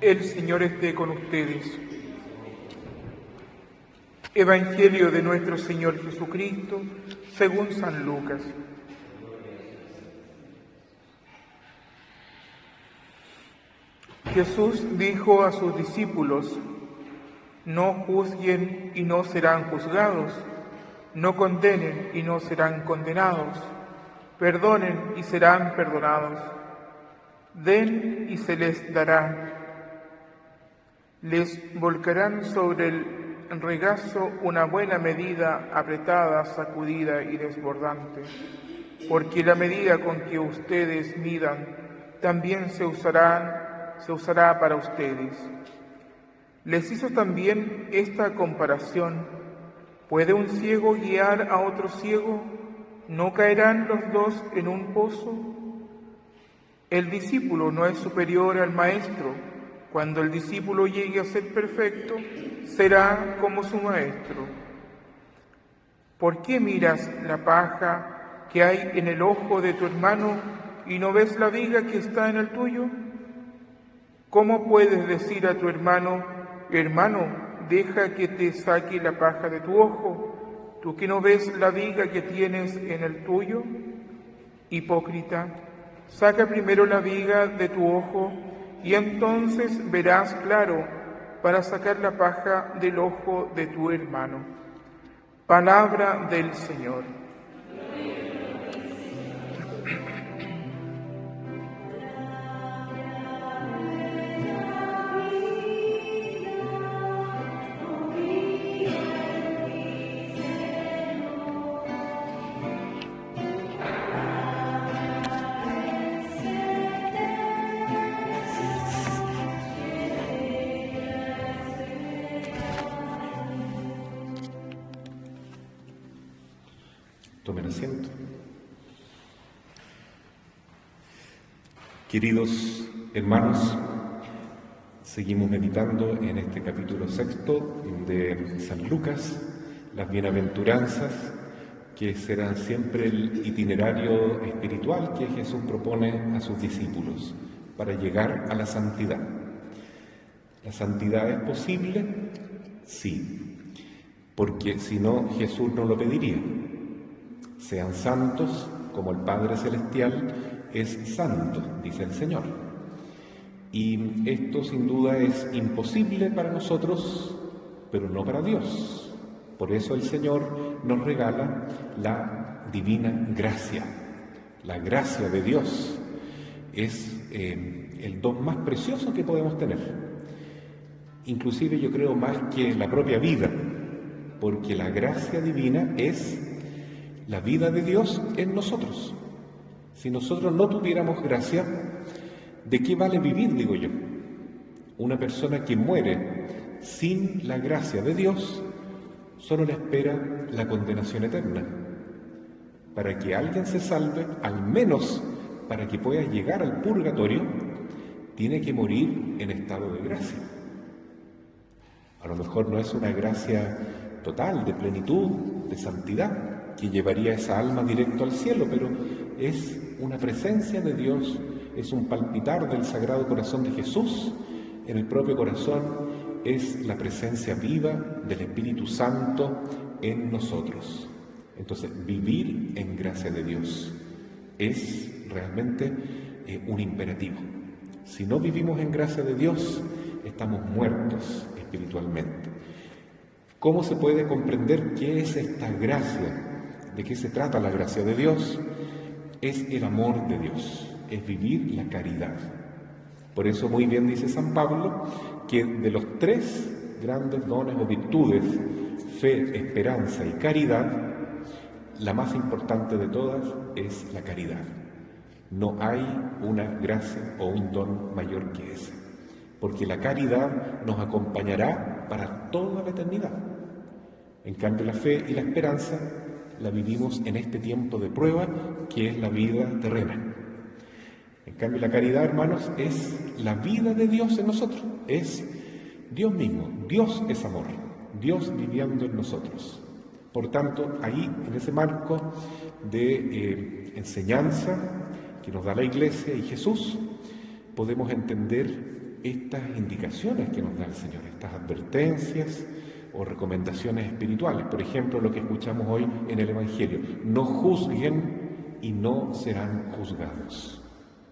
El Señor esté con ustedes. Evangelio de nuestro Señor Jesucristo, según San Lucas. Jesús dijo a sus discípulos: no juzguen y no serán juzgados, no condenen y no serán condenados, perdonen y serán perdonados, den y se les dará. Les volcarán sobre el regazo una buena medida, apretada, sacudida y desbordante, porque la medida con que ustedes midan también se usará para ustedes. Les hizo también esta comparación: ¿puede un ciego guiar a otro ciego? ¿No caerán los dos en un pozo? El discípulo no es superior al maestro. Cuando el discípulo llegue a ser perfecto, será como su maestro. ¿Por qué miras la paja que hay en el ojo de tu hermano y no ves la viga que está en el tuyo? ¿Cómo puedes decir a tu hermano: hermano, deja que te saque la paja de tu ojo, tú que no ves la viga que tienes en el tuyo? Hipócrita, saca primero la viga de tu ojo y entonces verás claro para sacar la paja del ojo de tu hermano. Palabra del Señor. Tomen asiento. Queridos hermanos, seguimos meditando en este capítulo 6 de San Lucas, las bienaventuranzas, que serán siempre el itinerario espiritual que Jesús propone a sus discípulos para llegar a la santidad. ¿La santidad es posible? Sí, porque si no, Jesús no lo pediría. Sean santos como el Padre Celestial es santo, dice el Señor. Y esto sin duda es imposible para nosotros, pero no para Dios. Por eso el Señor nos regala la divina gracia. La gracia de Dios es el don más precioso que podemos tener. Inclusive yo creo más que la propia vida, porque la gracia divina es la vida de Dios en nosotros. Si nosotros no tuviéramos gracia, ¿de qué vale vivir, digo yo? Una persona que muere sin la gracia de Dios solo le espera la condenación eterna. Para que alguien se salve, al menos para que pueda llegar al purgatorio, tiene que morir en estado de gracia. A lo mejor no es una gracia total, de plenitud, de santidad, que llevaría esa alma directo al cielo, pero es una presencia de Dios, es un palpitar del Sagrado Corazón de Jesús en el propio corazón, es la presencia viva del Espíritu Santo en nosotros. Entonces, vivir en gracia de Dios es realmente un imperativo. Si no vivimos en gracia de Dios, estamos muertos espiritualmente. ¿Cómo se puede comprender qué es esta gracia? ¿De qué se trata la gracia de Dios? Es el amor de Dios, es vivir la caridad. Por eso muy bien dice San Pablo que de los 3 grandes dones o virtudes, fe, esperanza y caridad, la más importante de todas es la caridad. No hay una gracia o un don mayor que ese, porque la caridad nos acompañará para toda la eternidad. En cambio, la fe y la esperanza la vivimos en este tiempo de prueba que es la vida terrena. En cambio, la caridad, hermanos, es la vida de Dios en nosotros, es Dios mismo. Dios es amor, Dios viviendo en nosotros. Por tanto, ahí, en ese marco de enseñanza que nos da la Iglesia y Jesús, podemos entender estas indicaciones que nos da el Señor, estas advertencias o recomendaciones espirituales. Por ejemplo, lo que escuchamos hoy en el Evangelio: no juzguen y no serán juzgados.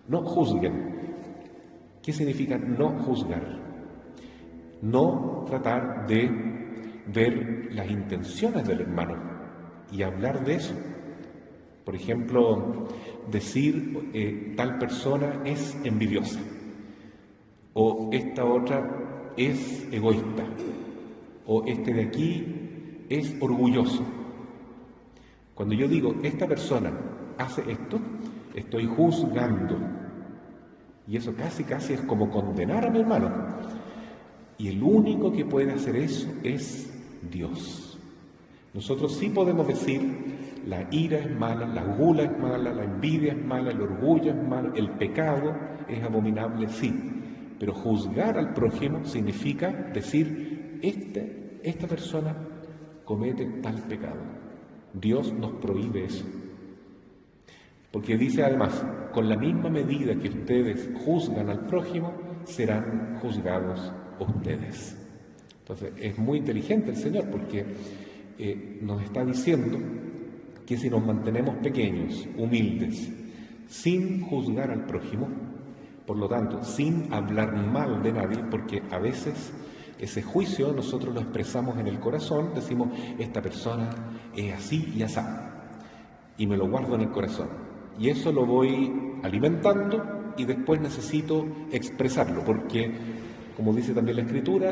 No juzguen. ¿Qué significa no juzgar? No tratar de ver las intenciones del hermano y hablar de eso. Por ejemplo, decir tal persona es envidiosa o esta otra es egoísta o este de aquí es orgulloso. Cuando yo digo esta persona hace esto, estoy juzgando, y eso casi es como condenar a mi hermano, y el único que puede hacer eso es Dios. Nosotros sí podemos decir la ira es mala, la gula es mala, la envidia es mala, el orgullo es malo, el pecado es abominable, sí, pero juzgar al prójimo significa decir esta persona comete tal pecado. Dios nos prohíbe eso, porque dice además: con la misma medida que ustedes juzgan al prójimo, serán juzgados ustedes. Entonces es muy inteligente el Señor, porque nos está diciendo que si nos mantenemos pequeños, humildes, sin juzgar al prójimo, por lo tanto, sin hablar mal de nadie, porque a veces ese juicio nosotros lo expresamos en el corazón, decimos esta persona es así y asá, y me lo guardo en el corazón, y eso lo voy alimentando y después necesito expresarlo, porque como dice también la Escritura,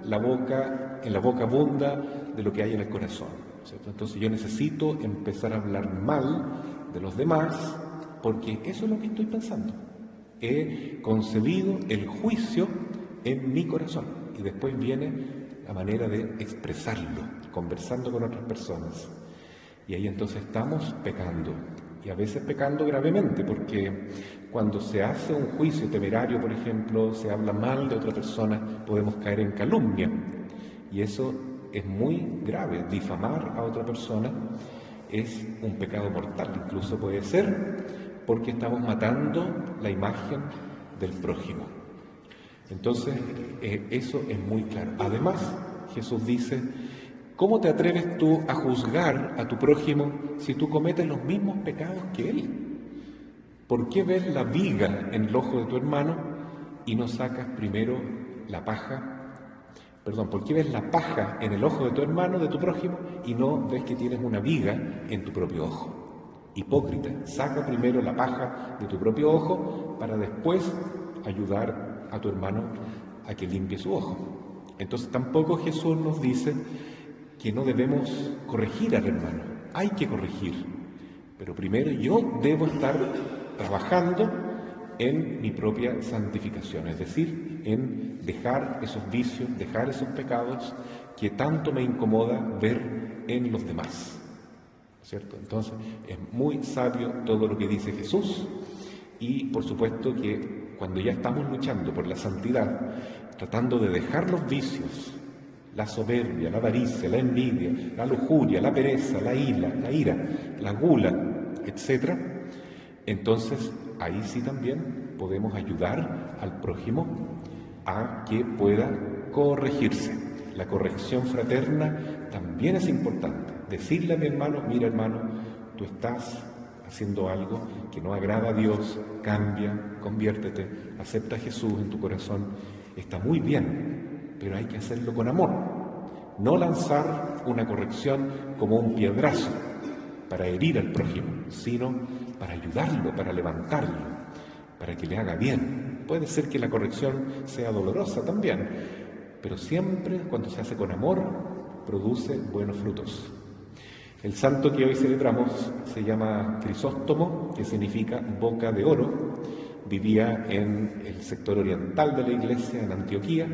en la boca abunda de lo que hay en el corazón, ¿cierto? Entonces yo necesito empezar a hablar mal de los demás, porque eso es lo que estoy pensando. He concebido el juicio en mi corazón, y después viene la manera de expresarlo, conversando con otras personas. Y ahí entonces estamos pecando, y a veces pecando gravemente, porque cuando se hace un juicio temerario, por ejemplo, se habla mal de otra persona, podemos caer en calumnia, y eso es muy grave. Difamar a otra persona es un pecado mortal, incluso puede ser porque estamos matando la imagen del prójimo. Entonces, eso es muy claro. Además, Jesús dice: ¿cómo te atreves tú a juzgar a tu prójimo si tú cometes los mismos pecados que él? ¿Por qué ves la viga en el ojo de tu hermano y no sacas primero la paja? ¿Por qué ves la paja en el ojo de tu hermano, de tu prójimo, y no ves que tienes una viga en tu propio ojo? Hipócrita, saca primero la paja de tu propio ojo para después ayudar a tu hermano a que limpie su ojo. Entonces tampoco Jesús nos dice que no debemos corregir al hermano. Hay que corregir, pero primero yo debo estar trabajando en mi propia santificación, es decir, en dejar esos vicios, dejar esos pecados que tanto me incomoda ver en los demás, ¿cierto? Entonces es muy sabio todo lo que dice Jesús, y por supuesto que cuando ya estamos luchando por la santidad, tratando de dejar los vicios, la soberbia, la avaricia, la envidia, la lujuria, la pereza, la ira, la gula, etc., entonces ahí sí también podemos ayudar al prójimo a que pueda corregirse. La corrección fraterna también es importante. Decirle a mi hermano: mira hermano, tú estás haciendo algo que no agrada a Dios, cambia, conviértete, acepta a Jesús en tu corazón, está muy bien, pero hay que hacerlo con amor. No lanzar una corrección como un piedrazo para herir al prójimo, sino para ayudarlo, para levantarlo, para que le haga bien. Puede ser que la corrección sea dolorosa también, pero siempre cuando se hace con amor produce buenos frutos. El santo que hoy celebramos se llama Crisóstomo, que significa boca de oro. Vivía en el sector oriental de la iglesia, en Antioquía,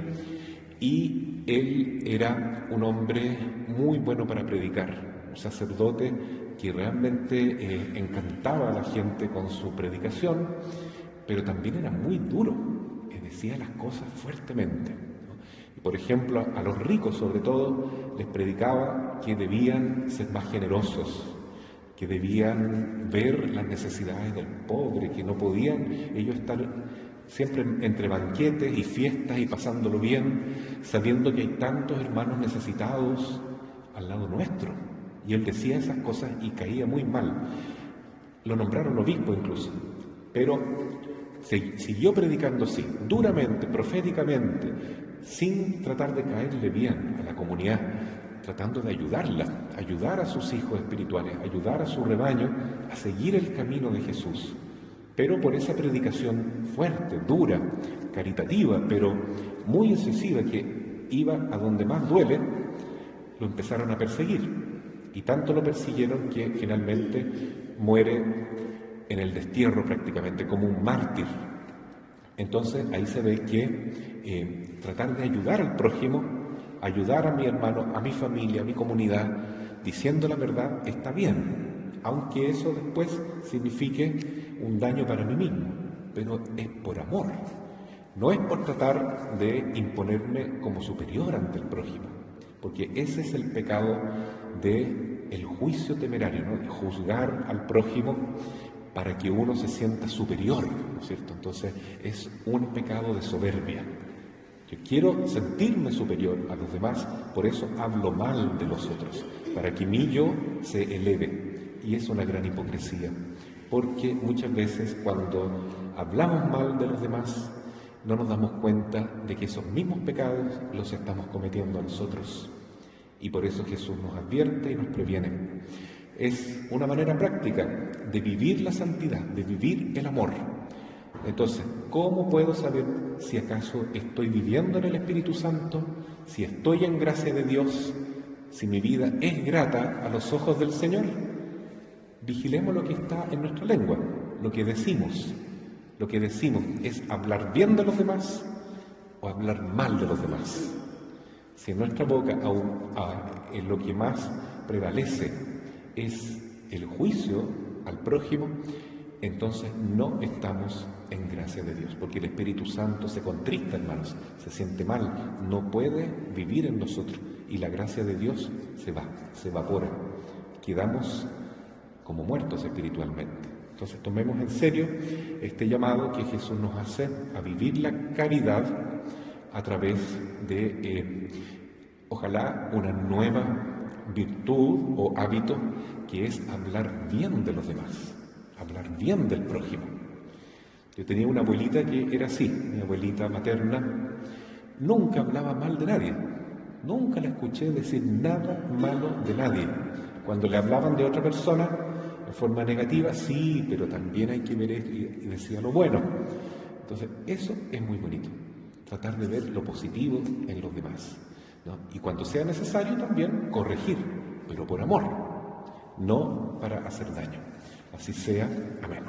y él era un hombre muy bueno para predicar, un sacerdote que realmente encantaba a la gente con su predicación, pero también era muy duro, decía las cosas fuertemente, ¿no? Y por ejemplo, a los ricos sobre todo les predicaba que debían ser más generosos, que debían ver las necesidades del pobre, que no podían ellos estar siempre entre banquetes y fiestas y pasándolo bien, sabiendo que hay tantos hermanos necesitados al lado nuestro. Y él decía esas cosas y caía muy mal. Lo nombraron obispo incluso, pero siguió predicando así, duramente, proféticamente, sin tratar de caerle bien a la comunidad, tratando de ayudarla, ayudar a sus hijos espirituales, ayudar a su rebaño a seguir el camino de Jesús. Pero por esa predicación fuerte, dura, caritativa, pero muy incisiva, que iba a donde más duele, lo empezaron a perseguir. Y tanto lo persiguieron que finalmente muere en el destierro prácticamente, como un mártir. Entonces ahí se ve que tratar de ayudar al prójimo, ayudar a mi hermano, a mi familia, a mi comunidad, diciendo la verdad, está bien, aunque eso después signifique un daño para mí mismo, pero es por amor, no es por tratar de imponerme como superior ante el prójimo, porque ese es el pecado del juicio temerario, ¿no? De juzgar al prójimo para que uno se sienta superior, ¿no es cierto? Entonces es un pecado de soberbia. Yo quiero sentirme superior a los demás, por eso hablo mal de los otros, para que mi yo se eleve. Y es una gran hipocresía, porque muchas veces cuando hablamos mal de los demás, no nos damos cuenta de que esos mismos pecados los estamos cometiendo nosotros. Y por eso Jesús nos advierte y nos previene. Es una manera práctica de vivir la santidad, de vivir el amor. Entonces, ¿cómo puedo saber si acaso estoy viviendo en el Espíritu Santo, si estoy en gracia de Dios, si mi vida es grata a los ojos del Señor? Vigilemos lo que está en nuestra lengua, lo que decimos. Lo que decimos es hablar bien de los demás o hablar mal de los demás. Si en nuestra boca en lo que más prevalece es el juicio al prójimo, entonces no estamos en gracia de Dios, porque el Espíritu Santo se contrista, hermanos, se siente mal, no puede vivir en nosotros y la gracia de Dios se va, se evapora, quedamos como muertos espiritualmente. Entonces tomemos en serio este llamado que Jesús nos hace a vivir la caridad a través de, ojalá, una nueva virtud o hábito que es hablar bien de los demás, hablar bien del prójimo. Yo tenía una abuelita que era así, mi abuelita materna, nunca hablaba mal de nadie, nunca la escuché decir nada malo de nadie. Cuando le hablaban de otra persona, de forma negativa, sí, pero también hay que ver esto, y decía lo bueno. Entonces, eso es muy bonito, tratar de ver lo positivo en los demás, ¿no? Y cuando sea necesario también corregir, pero por amor, no para hacer daño. Así sea. Amén.